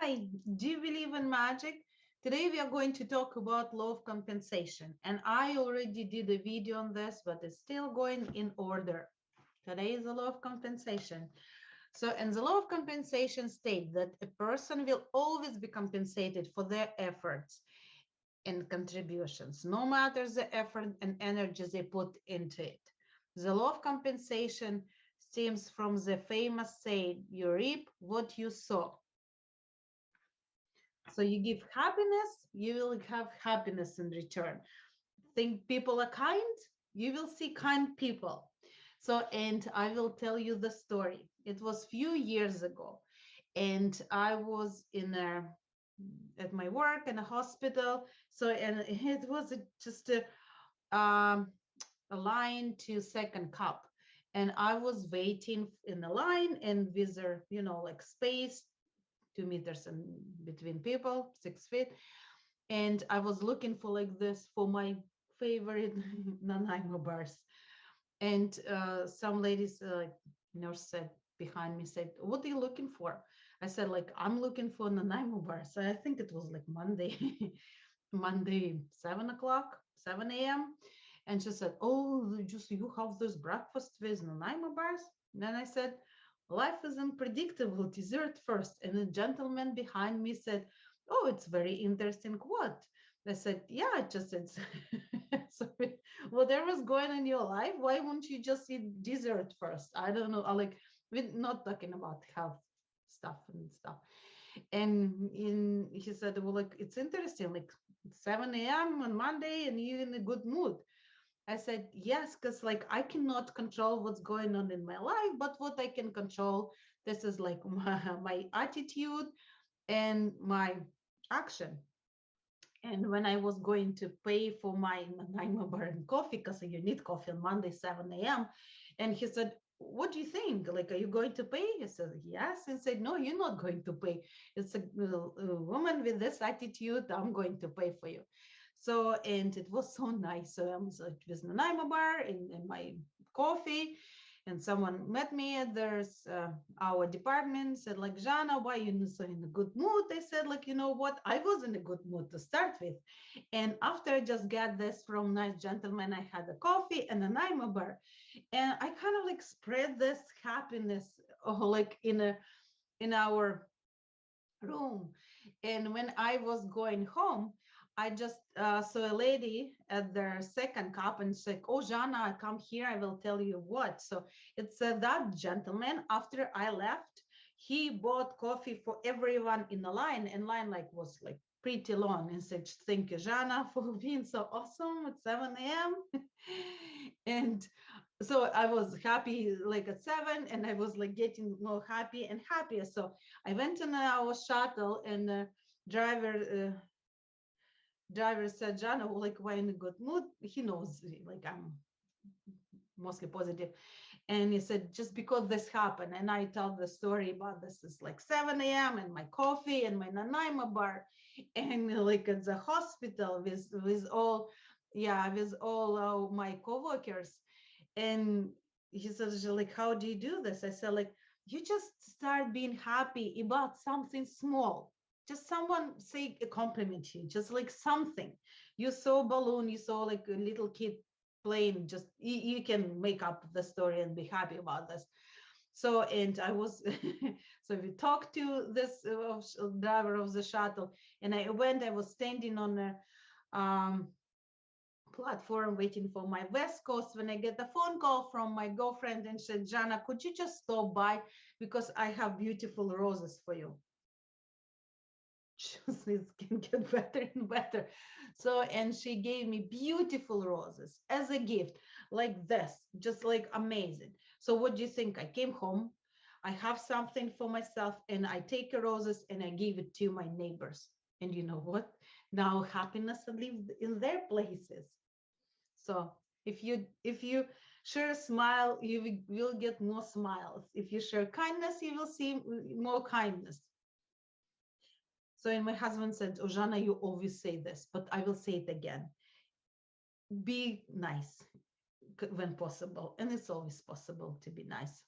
Hi, do you believe in magic? Today we are going to talk about law of compensation. And I already did a video on this, but it's still going in order. Today is the law of compensation. So, and the law of compensation states that a person will always be compensated for their efforts and contributions, no matter the effort and energy they put into it. The law of compensation stems from the famous saying, you reap what you sow. So you give happiness, you will have happiness in return. Think people are kind, you will see kind people. So, and I will tell you the story. It was few years ago, and I was in a at my work in a hospital. So, and it was just a line to second cup, and I was waiting in the line, and with their, like space 2 meters in between people, 6 feet. And I was looking for like this for my favorite Nanaimo bars. And some ladies, nurse said behind me, said, "What are you looking for?" I said, like, I'm looking for Nanaimo bars. So I think it was like Monday, Monday, 7 o'clock, 7 a.m. And she said, "Oh, just you have this breakfast with Nanaimo bars?" And then I said, "Life is unpredictable. Dessert first." And the gentleman behind me said, "Oh, it's very interesting. What?" I said, "Yeah, it just it's so whatever's going on in your life, why won't you just eat dessert first?" I don't know. Like, we're not talking about health stuff and stuff. And he said, "Well, like, it's interesting, like 7 a.m. on Monday and you're in a good mood." I said, "Yes, because like I cannot control what's going on in my life, but what I can control, this is like my attitude and my action." And when I was going to pay for my Nanaimo bar and coffee, because you need coffee on Monday, 7 a.m., and he said, "What do you think? Like, are you going to pay?" I said, "Yes." And said, "No, you're not going to pay. It's a woman with this attitude. I'm going to pay for you." So, and it was so nice. So I was with Nanaimo bar in my coffee, and someone met me at there's our department, said like, "Jana, why you not so in a good mood?" I said, like, you know what, I was in a good mood to start with, and after I just got this from nice gentleman, I had a coffee and a Nanaimo bar, and I kind of like spread this happiness, like in our room. And when I was going home, I just saw a lady at their second cup and said, "Oh, Jana, come here. I will tell you what." So it's that gentleman. After I left, he bought coffee for everyone in the line, and line like was like pretty long, and said, "Thank you, Jana, for being so awesome at 7 a.m." And so I was happy like at 7, and I was like getting more happy and happier. So I went in our shuttle, and driver said, "Jana, like, why in a good mood?" He knows like I'm mostly positive. And he said, "Just because this happened." And I tell the story about this is like 7 a.m. and my coffee and my Nanaimo bar, and like at the hospital with all, yeah, with all my coworkers. And he says, like, "How do you do this?" I said, like, "You just start being happy about something small. Just someone say a compliment to you, just like something. You saw a balloon, you saw like a little kid playing, just you can make up the story and be happy about this." So, and I was, so we talked to this driver of the shuttle, and I was standing on a platform waiting for my West Coast when I get a phone call from my girlfriend, and she said, "Jana, could you just stop by because I have beautiful roses for you." Just it can get better and better. So, and she gave me beautiful roses as a gift, like this, just like amazing. So, what do you think? I came home, I have something for myself, and I take the roses and I give it to my neighbors. And you know what? Now happiness lives in their places. So if you share a smile, you will get more smiles. If you share kindness, you will see more kindness. So, and my husband said, "Oh, Jana, you always say this, but I will say it again. Be nice when possible." And it's always possible to be nice.